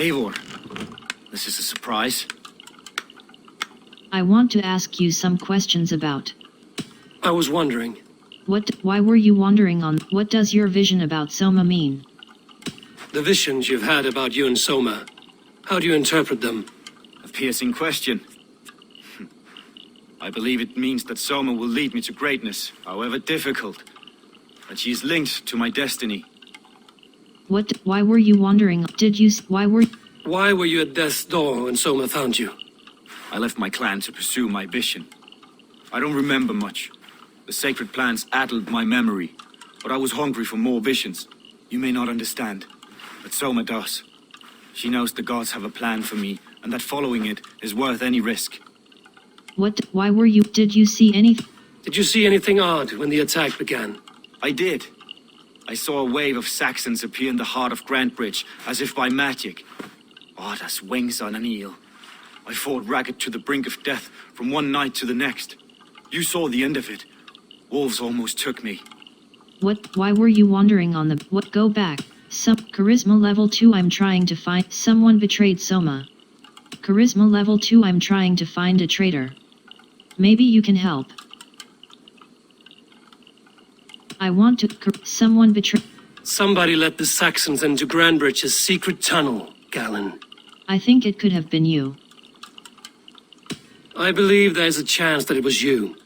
Eivor, this is a surprise. I want to ask you some questions about. I was wondering. Why were you wandering on? What does your vision about Soma mean? The visions you've had about you and Soma. How do you interpret them? A piercing question. I believe it means that Soma will lead me to greatness, however difficult. That she is linked to my destiny. Why were you wandering? Why were you at death's door when Soma found you? I left my clan to pursue my vision. I don't remember much. The sacred plants addled my memory, but I was hungry for more visions. You may not understand, but Soma does. She knows the gods have a plan for me, and that following it is worth any risk. Why were you? Did you see anything? Did you see anything odd when the attack began? I did. I saw a wave of Saxons appear in the heart of Grantebridge, as if by magic. Odd as wings on an eel. I fought ragged to the brink of death from one night to the next. You saw the end of it. Wolves almost took me. Why were you wandering on the... Go back. Charisma level 2 I'm trying to find... Someone betrayed Soma. Charisma level 2 I'm trying to find a traitor. Maybe you can help. I want to... Someone betrayed... Somebody let the Saxons into Grantebridge's secret tunnel, Galen. I think it could have been you. I believe there's a chance that it was you.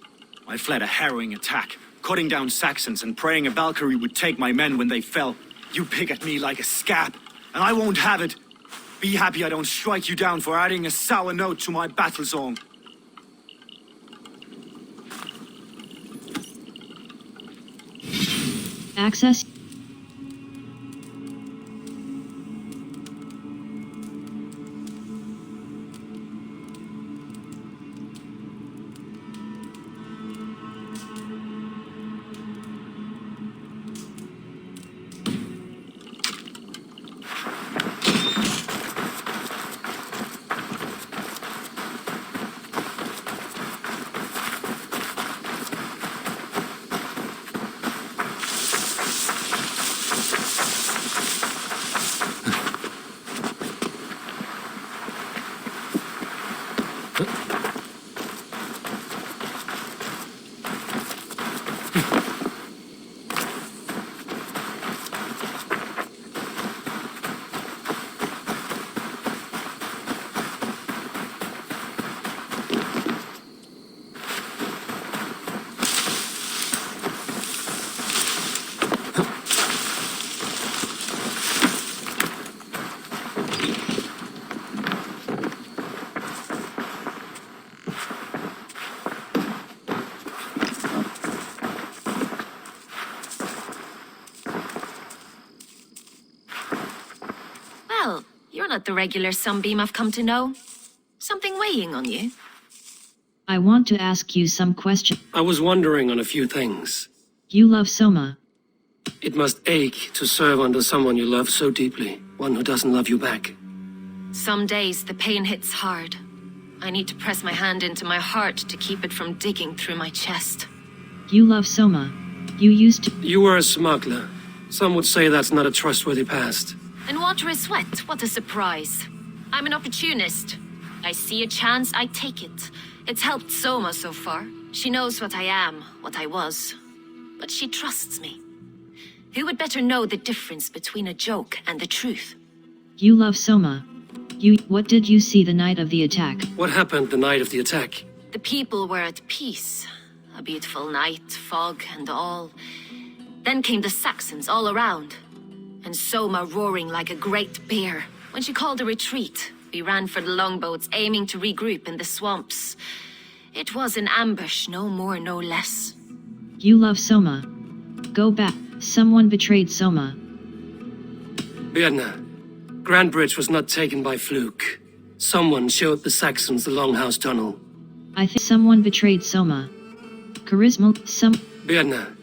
I fled a harrowing attack, cutting down Saxons and praying a Valkyrie would take my men when they fell. You pick at me like a scab, and I won't have it. Be happy I don't strike you down for adding a sour note to my battle song. Access. Well, you're not the regular sunbeam I've come to know. Something weighing on you? I want to ask you some questions. I was wondering on a few things. You love Soma. It must ache to serve under someone you love so deeply, one who doesn't love you back. Some days the pain hits hard. I need to press my hand into my heart to keep it from digging through my chest. You love Soma. You used to... You were a smuggler. Some would say that's not a trustworthy past. And water is wet, what a surprise. I'm an opportunist. I see a chance, I take it. It's helped Soma so far. She knows what I am, what I was. But she trusts me. Who would better know the difference between a joke and the truth? You love Soma. What did you see the night of the attack? What happened the night of the attack? The people were at peace. A beautiful night, fog and all. Then came the Saxons all around. And Soma roaring like a great bear. When she called a retreat, we ran for the longboats, aiming to regroup in the swamps. It was an ambush, no more, no less. You love Soma. Go back. Someone betrayed Soma. Birna, Grantebridge was not taken by fluke. Someone showed the Saxons the Longhouse Tunnel. I think someone betrayed Soma. Charisma, Birna,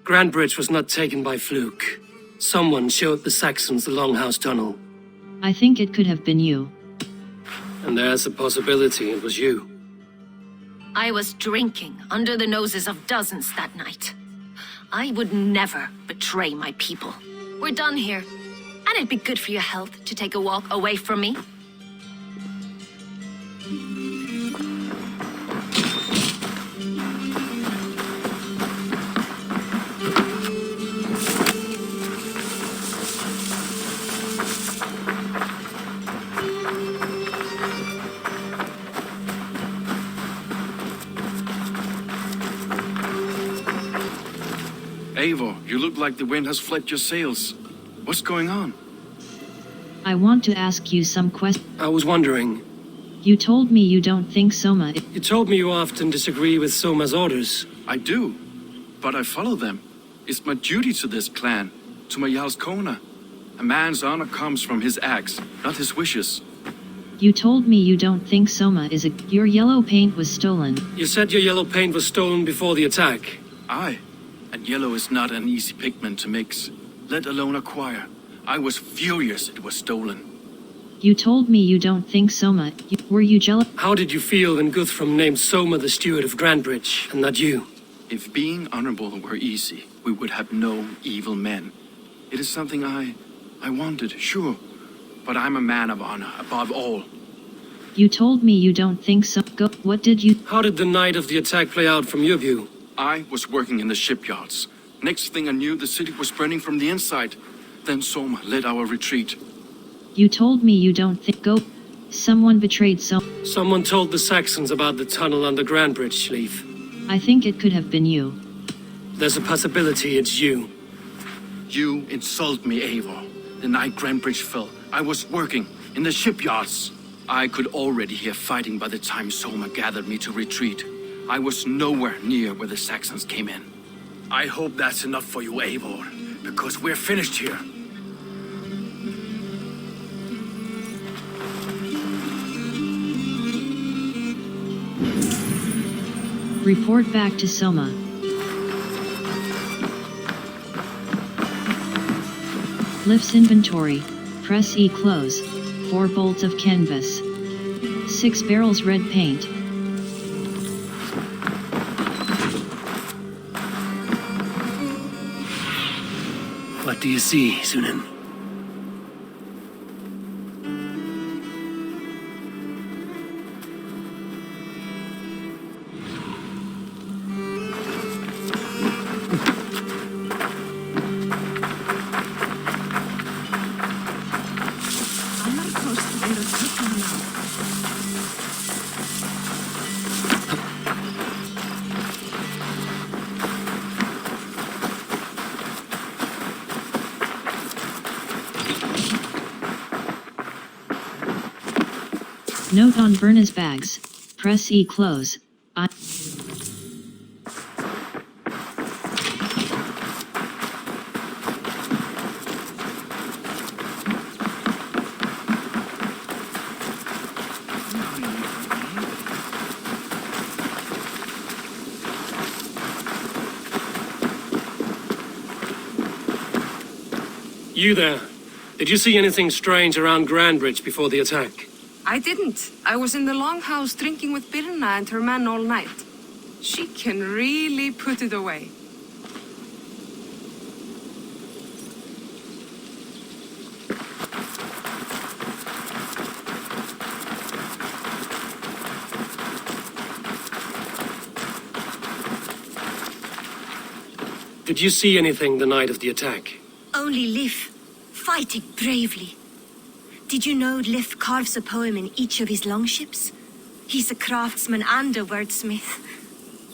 Grantebridge was not taken by fluke. Someone showed the Saxons the Longhouse Tunnel. I think it could have been you. And there's a possibility it was you. I was drinking under the noses of dozens that night. I would never betray my people. We're done here. And it'd be good for your health to take a walk away from me. Eivor, you look like the wind has fled your sails. What's going on? I want to ask you some questions. I was wondering. You told me you don't think Soma You told me you often disagree with Soma's orders. I do, but I follow them. It's my duty to this clan, to my Jarl's Kona. A man's honor comes from his acts, not his wishes. You told me you don't think Soma is a... Your yellow paint was stolen. You said your yellow paint was stolen before the attack. Aye, and yellow is not an easy pigment to mix, let alone acquire. I was furious it was stolen. You told me you don't think Soma... Were you jealous? How did you feel when Guthrum named Soma the steward of Grandbridge, and not you? If being honorable were easy, we would have no evil men. It is something I wanted, sure, but I'm a man of honor above all. You told me you don't think so. Go. What did you... How did the night of the attack play out from your view? I was working in the shipyards. Next thing I knew, the city was burning from the inside. Then Soma led our retreat. You told me you don't think... Go. Someone betrayed Soma. Someone told the Saxons about the tunnel under Grandbridge, Leaf. I think it could have been you. There's a possibility it's you. You insult me, Eivor. The night Grandbridge fell, I was working in the shipyards. I could already hear fighting by the time Soma gathered me to retreat. I was nowhere near where the Saxons came in. I hope that's enough for you, Eivor, because we're finished here. Report back to Soma. Lifts inventory. Press E close. 4 bolts of canvas. 6 barrels red paint. What do you see, Sunan? Note on Berna's bags. Press E close. You there. Did you see anything strange around Grandbridge before the attack? I didn't. I was in the longhouse drinking with Birna and her man all night. She can really put it away. Did you see anything the night of the attack? Only Lif, fighting bravely. Did you know Lif carves a poem in each of his longships? He's a craftsman and a wordsmith.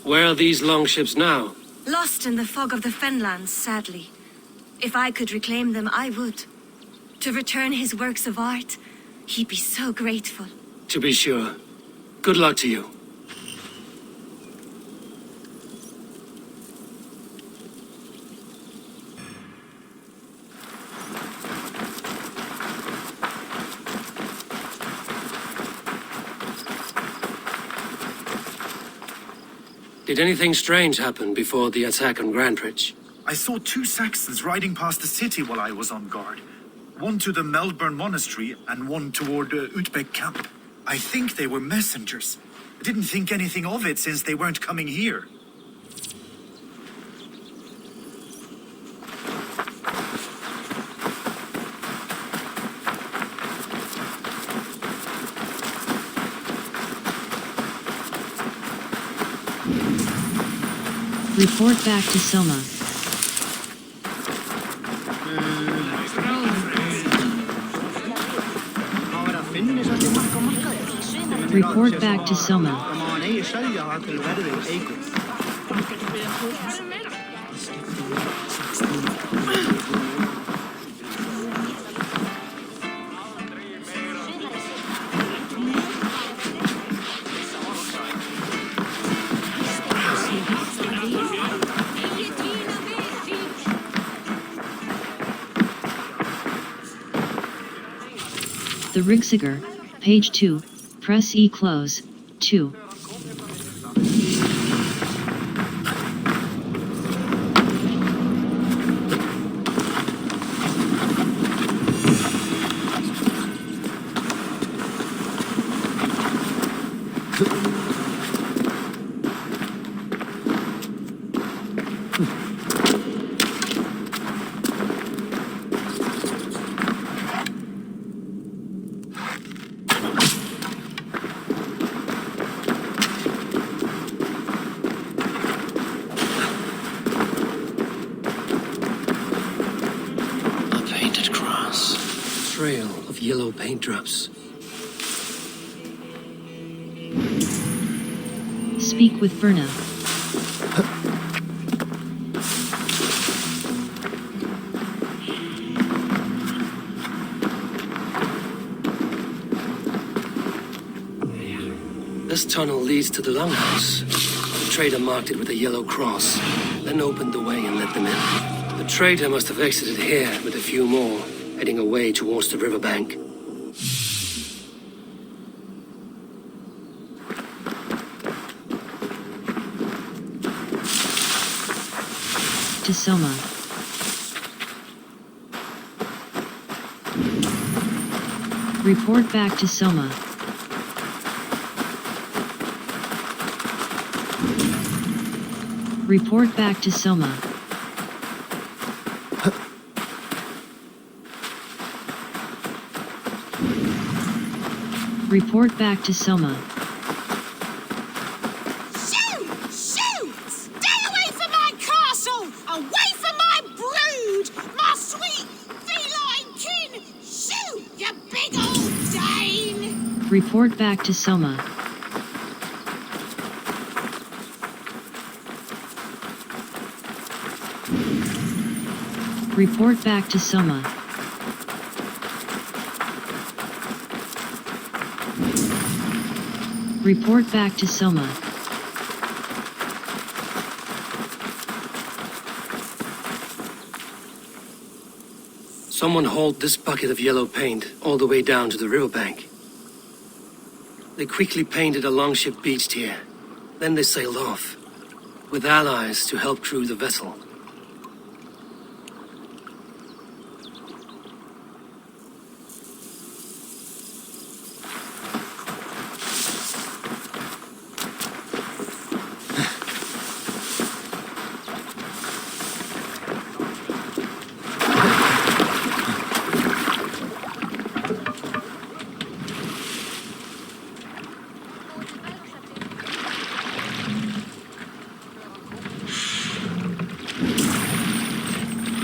Where are these longships now? Lost in the fog of the Fenlands, sadly. If I could reclaim them, I would. To return his works of art, he'd be so grateful. To be sure. Good luck to you. Did anything strange happen before the attack on Grandbridge? I saw 2 Saxons riding past the city while I was on guard. One to the Melbourne Monastery and one toward Utbeck camp. I think they were messengers. I didn't think anything of it since they weren't coming here. Report back to Soma. Report back to Soma. The Rigsiger, page 2, press E close, 2. Trail of yellow paint drops. Speak with Verna. This tunnel leads to the longhouse. The trader marked it with a yellow cross, then opened the way and let them in. The trader must have exited here with a few more, heading away towards the riverbank. To Soma. Report back to Soma. Report back to Soma. Report back to Soma. Shoo! Shoo! Stay away from my castle! Away from my brood! My sweet feline kin! Shoo! You big old Dane! Report back to Soma. Report back to Soma. Report back to Soma. Someone hauled this bucket of yellow paint all the way down to the riverbank. They quickly painted a longship beached here. Then they sailed off, with allies to help crew the vessel.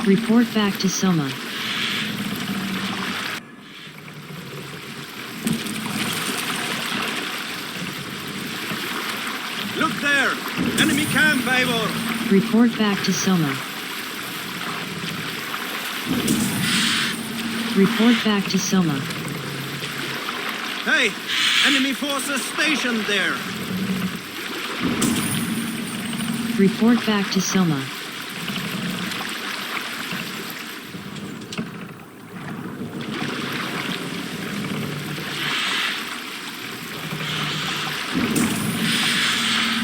Report back to Soma. Look there! Enemy camp, Eivor! Report back to Soma. Report back to Soma. Hey! Enemy forces stationed there! Report back to Soma.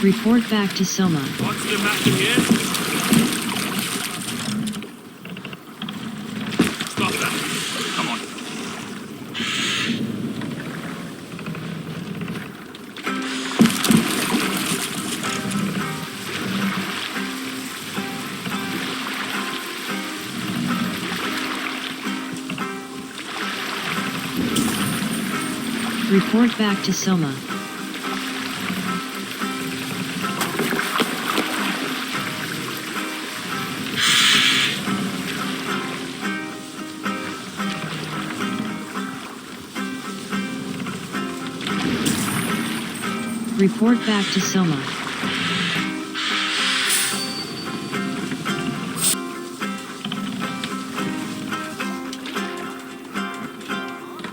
Report back to Soma. What's the matter here? Stop that! Come on. Report back to Soma. Report back to Soma.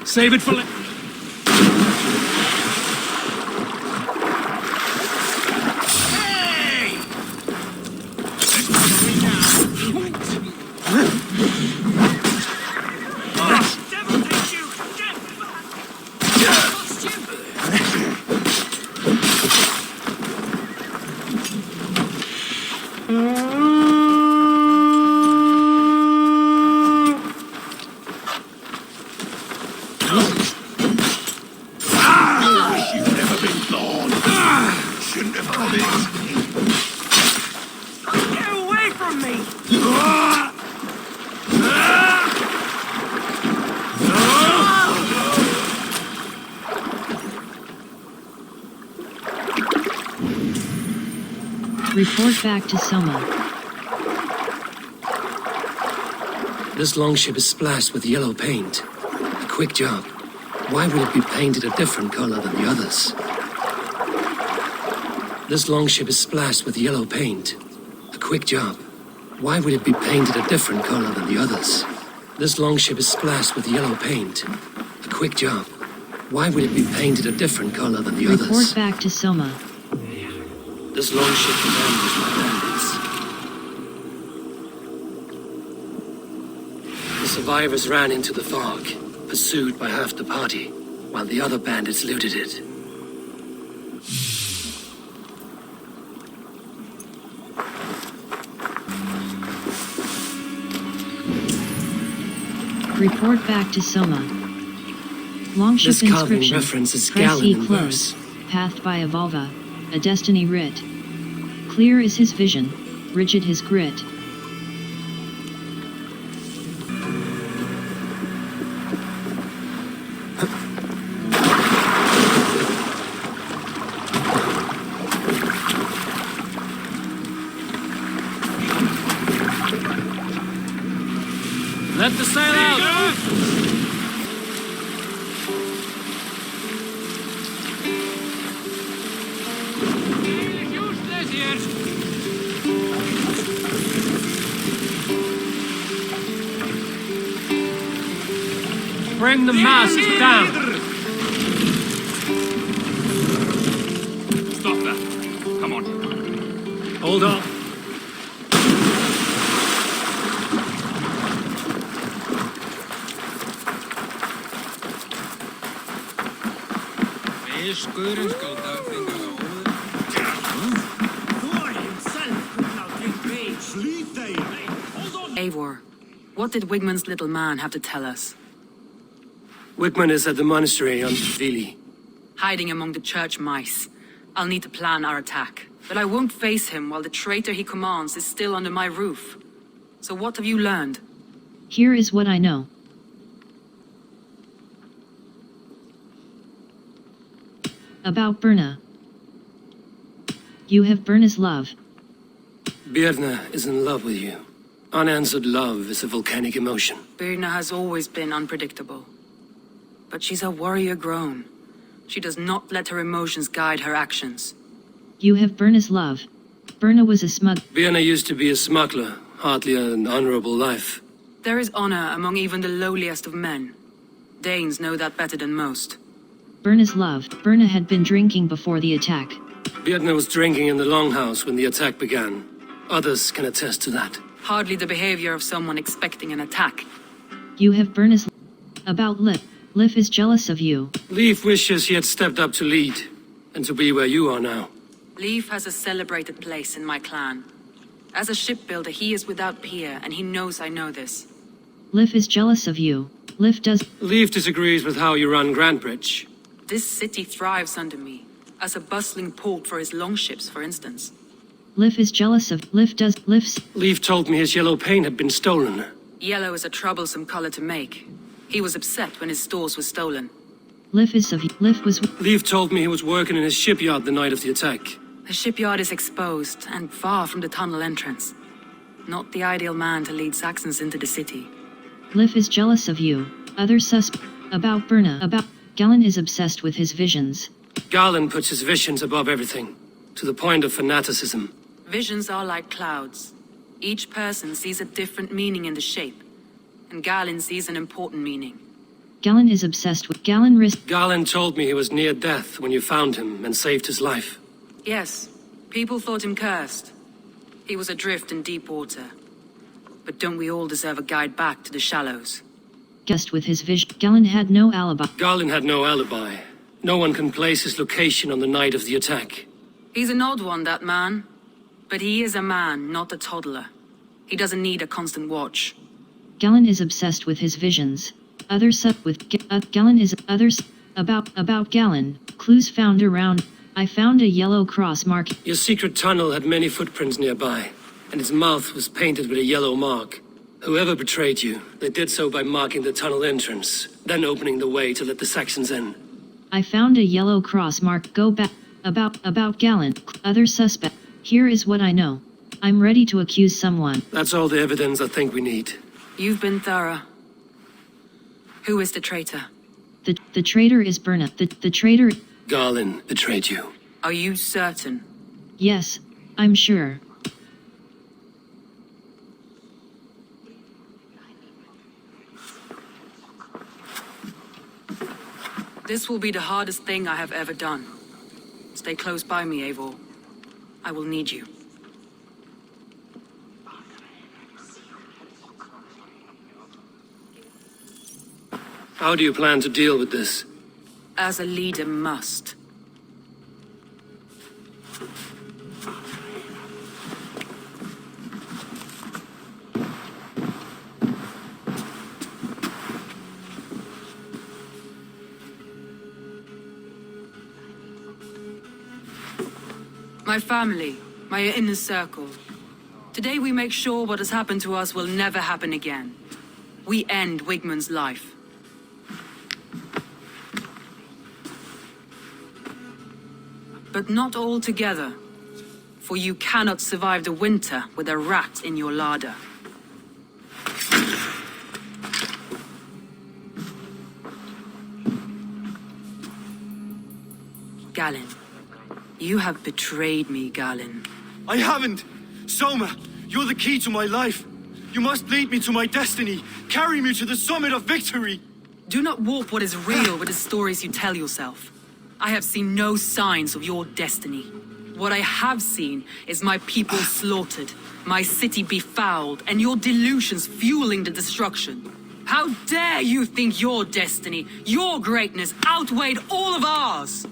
Save it for Report back to Soma. This longship is splashed with yellow paint. A quick job. Why would it be painted a different color than the others? This longship is splashed with yellow paint. A quick job. Why would it be painted a different color than the others? This longship is splashed with yellow paint. A quick job. Why would it be painted a different color than the others? Report back to Soma. This longship commanders my bandits. The survivors ran into the fog, pursued by half the party, while the other bandits looted it. Report back to Soma. Longship This carving inscription. references Press Galen E in close. verse. Pathed by Evolva. A destiny writ. Clear is his vision. Rigid his grit. let the sail out! Bring the masts down! Stop that. Come on. Hold on. Eivor, what did Wigmund's little man have to tell us? Wickman is at the monastery on Vili. Hiding among the church mice. I'll need to plan our attack. But I won't face him while the traitor he commands is still under my roof. So what have you learned? Here is what I know. About Birna. You have Birna's love. Birna is in love with you. Unanswered love is a volcanic emotion. Birna has always been unpredictable. But she's a warrior grown. She does not let her emotions guide her actions. You have Birna's love. Birna was a smug. Birna used to be a smuggler, hardly an honorable life. There is honor among even the lowliest of men. Danes know that better than most. Birna's love. Birna had been drinking before the attack. Birna was drinking in the longhouse when the attack began. Others can attest to that. Hardly the behavior of someone expecting an attack. You have Birna's about Lif. Lif is jealous of you. Leif wishes he had stepped up to lead, and to be where you are now. Leif has a celebrated place in my clan. As a shipbuilder, he is without peer, and he knows I know this. Lif is jealous of you. Lif does. Leif disagrees with how you run Grantbridge. This city thrives under me, as a bustling port for his longships, for instance. Lif is jealous of. Lif does. Lif's. Leif told me his yellow paint had been stolen. Yellow is a troublesome color to make. He was upset when his stores were stolen. Lif is of. Lif was. Leif told me he was working in his shipyard the night of the attack. The shipyard is exposed and far from the tunnel entrance. Not the ideal man to lead Saxons into the city. Lif is jealous of you. Other about Birna. About. Galen is obsessed with his visions. Garland puts his visions above everything, to the point of fanaticism. Visions are like clouds. Each person sees a different meaning in the shape, and Galen sees an important meaning. Galen is obsessed with Garland told me he was near death when you found him and saved his life. Yes, people thought him cursed. He was adrift in deep water. But don't we all deserve a guide back to the shallows? Guessed with his vision. Galen had no alibi. Garland had no alibi. No one can place his location on the night of the attack. He's an odd one, that man. But he is a man, not a toddler. He doesn't need a constant watch. Galen is obsessed with his visions. Others up with Galen is others about Galen. Clues found around. I found a yellow cross mark. Your secret tunnel had many footprints nearby, and its mouth was painted with a yellow mark. Whoever betrayed you, they did so by marking the tunnel entrance, then opening the way to let the Saxons in. I found a yellow cross mark. Go back. About Galen. Other suspect. Here is what I know. I'm ready to accuse someone. That's all the evidence I think we need. You've been thorough. Who is the traitor? The traitor is Berna. The traitor... Garland betrayed you. Are you certain? Yes, I'm sure. This will be the hardest thing I have ever done. Stay close by me, Eivor. I will need you. How do you plan to deal with this? As a leader must. My family, my inner circle. Today we make sure what has happened to us will never happen again. We end Wigmund's life. But not all together, for you cannot survive the winter with a rat in your larder. Galen, you have betrayed me, Galen. I haven't! Soma, you're the key to my life. You must lead me to my destiny. Carry me to the summit of victory. Do not warp what is real with the stories you tell yourself. I have seen no signs of your destiny. What I have seen is my people slaughtered, my city befouled, and your delusions fueling the destruction. How dare you think your destiny, your greatness, outweighed all of ours?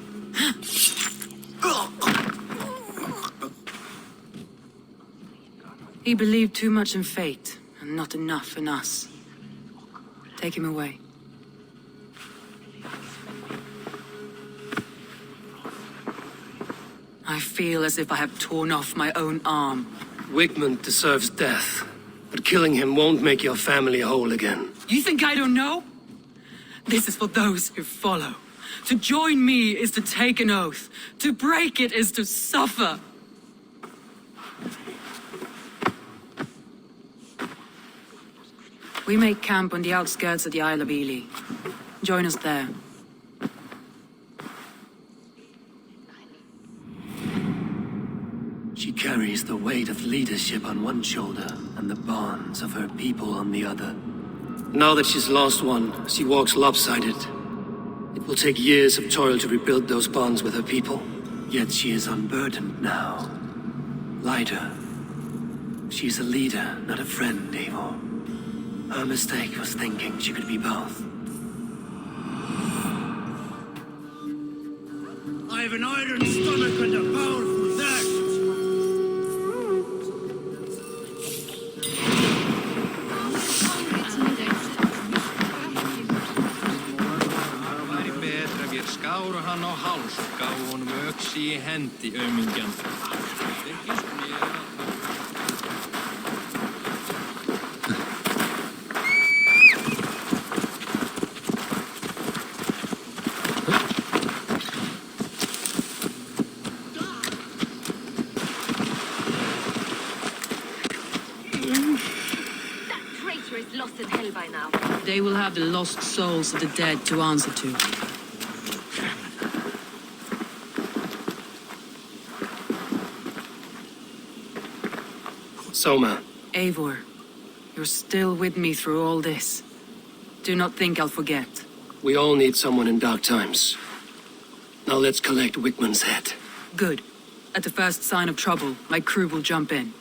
He believed too much in fate, and not enough in us. Take him away. I feel as if I have torn off my own arm. Wigmund deserves death, but killing him won't make your family whole again. You think I don't know? This is for those who follow. To join me is to take an oath. To break it is to suffer. We make camp on the outskirts of the Isle of Ely. Join us there. She carries the weight of leadership on one shoulder and the bonds of her people on the other. Now that she's lost one, she walks lopsided. It will take years of toil to rebuild those bonds with her people. Yet she is unburdened now. Lighter. She's a leader, not a friend, Eivor. Her mistake was thinking she could be both. I have an iron stomach and a powerful thirst. Skáru hann á háls og gáfu honum öxi í hendi aumingjan. Þeir gistu mér að... That traitor is lost in hell by now. They will have the lost souls of the dead to answer to. Soma. Eivor, you're still with me through all this. Do not think I'll forget. We all need someone in dark times. Now let's collect Wickman's head. Good. At the first sign of trouble, my crew will jump in.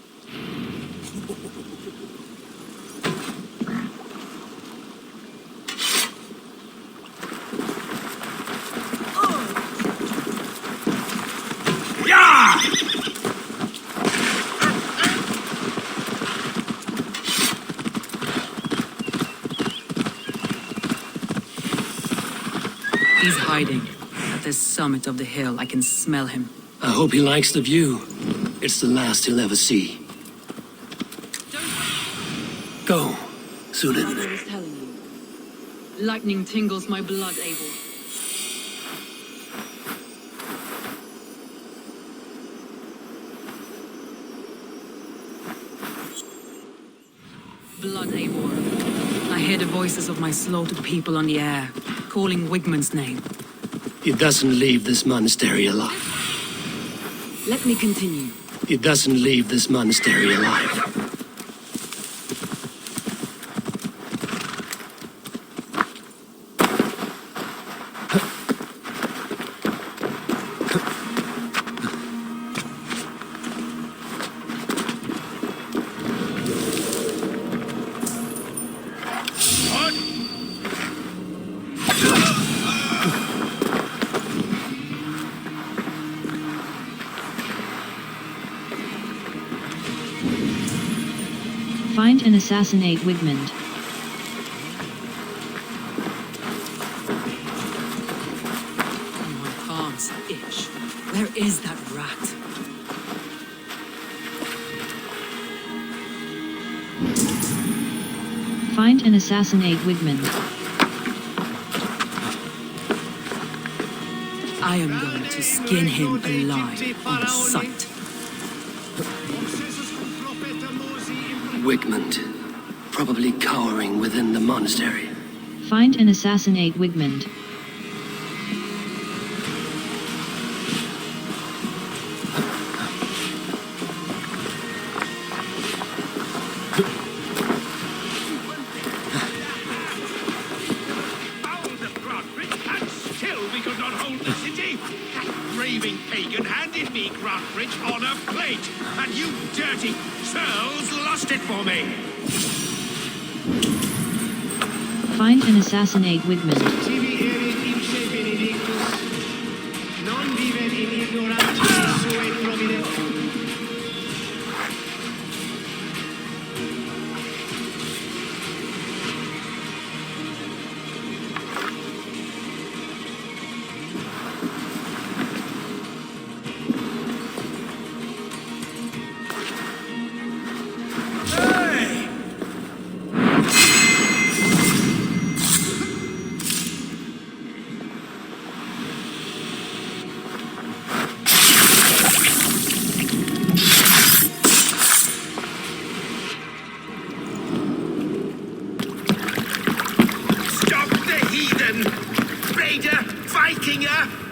He's hiding. At the summit of the hill, I can smell him. I hope he likes the view. It's the last he'll ever see. Go, Sunan. Like I was telling you. Lightning tingles my blood, Eivor. Blood, Eivor. I hear the voices of my slaughtered people on the air, calling Wigman's name. He doesn't leave this monastery alive. Let me continue. He doesn't leave this monastery alive. Find and assassinate Wigmund. My palms itch. Where is that rat? Find and assassinate Wigmund. I am going to skin him alive on sight. Wigmund, probably cowering within the monastery. Find and assassinate Wigmund. Still, we could not hold the city. That raving pagan handed me Grantbridge on a plate, and you dirty churls lost it for me. Find and assassinate Wigmund.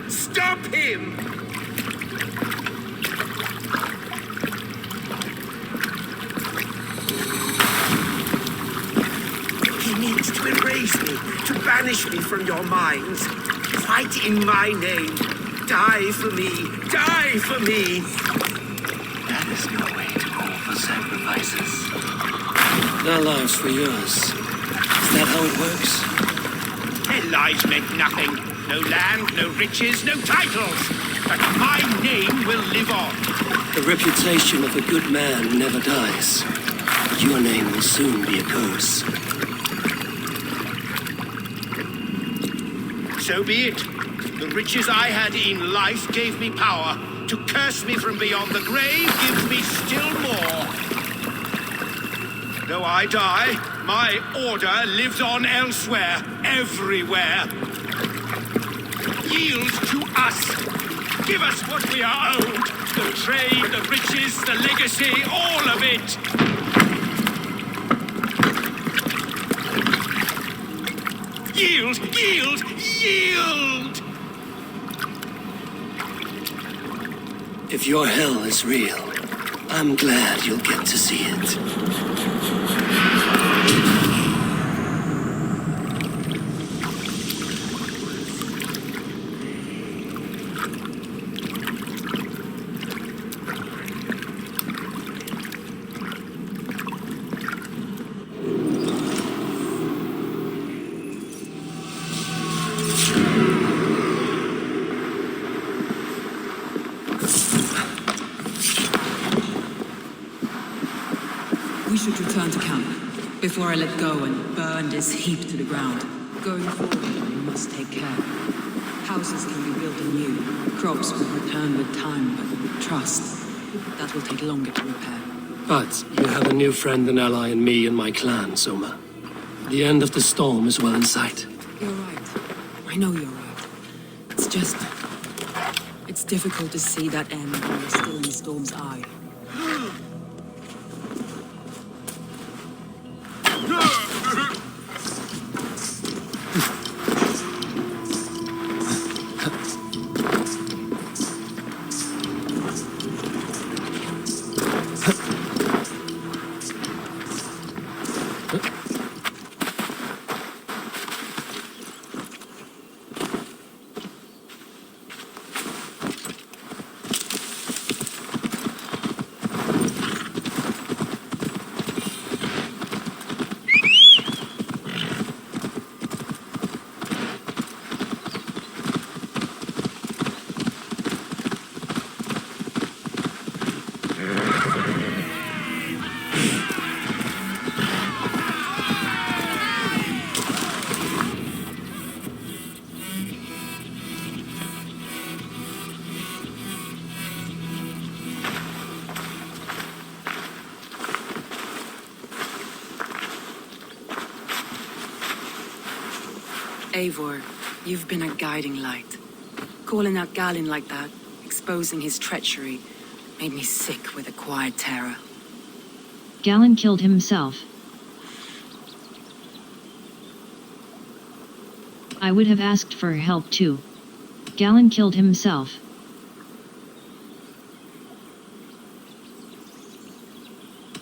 Stop him! He needs to erase me, to banish me from your minds. Fight in my name. Die for me. Die for me. That is no way to call for sacrifices. Their lives for yours. Is that how it works? Their lives meant nothing. No land, no riches, no titles. But my name will live on. The reputation of a good man never dies. But your name will soon be a curse. So be it. The riches I had in life gave me power. To curse me from beyond the grave gives me still more. Though I die, my order lives on elsewhere, everywhere. Yield to us. Give us what we are owed. The trade, the riches, the legacy, all of it. Yield, yield, yield! If your hell is real, I'm glad you'll get to see it. We should return to camp before I let go and burn this heap to the ground. Going forward, we must take care. Houses can be built anew. Crops will return with time, but trust, that will take longer to repair. But you have a new friend and ally in me and my clan, Soma. The end of the storm is well in sight. You're right. I know you're right. It's just... it's difficult to see that end when you're still in the storm's eye. Eivor, you've been a guiding light. Calling out Galinn like that, exposing his treachery, made me sick with a quiet terror. Galinn killed himself. I would have asked for help too. Galinn killed himself.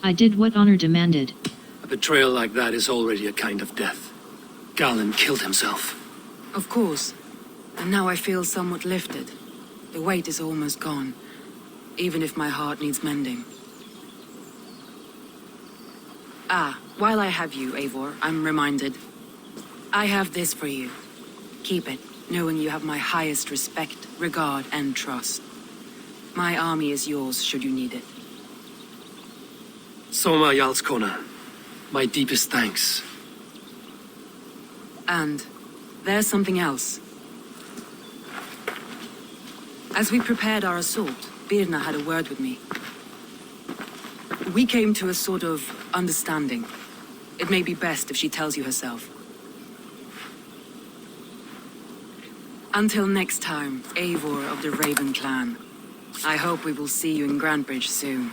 I did what honor demanded. A betrayal like that is already a kind of death. Galinn killed himself. Of course. And now I feel somewhat lifted. The weight is almost gone, even if my heart needs mending. Ah, while I have you, Eivor, I'm reminded. I have this for you. Keep it, knowing you have my highest respect, regard, and trust. My army is yours, should you need it. Soma Jarlskona, my deepest thanks. And there's something else. As we prepared our assault, Birna had a word with me. We came to a sort of understanding. It may be best if she tells you herself. Until next time, Eivor of the Raven Clan. I hope we will see you in Grantebridge soon.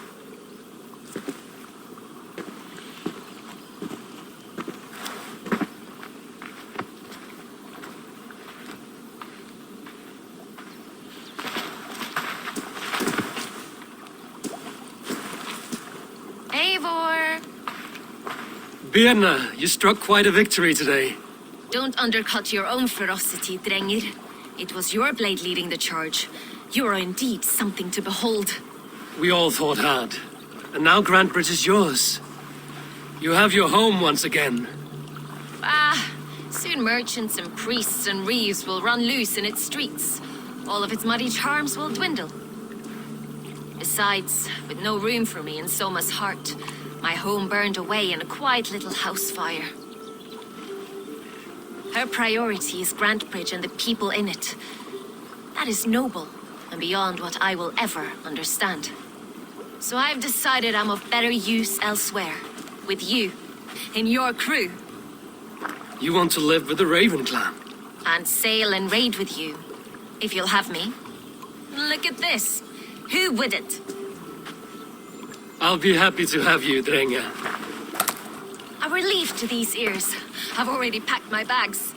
Eivor! Birna, you struck quite a victory today. Don't undercut your own ferocity, Drengir. It was your blade leading the charge. You are indeed something to behold. We all fought hard. And now Grantebridge is yours. You have your home once again. Ah, soon merchants and priests and reeves will run loose in its streets. All of its muddy charms will dwindle. Besides, with no room for me in Soma's heart, my home burned away in a quiet little house fire. Her priority is Grantebridge and the people in it. That is noble, and beyond what I will ever understand. So I've decided I'm of better use elsewhere. With you, in your crew. You want to live with the Raven Clan? And sail and raid with you, if you'll have me. Look at this. Who wouldn't? I'll be happy to have you, Drenga. A relief to these ears. I've already packed my bags.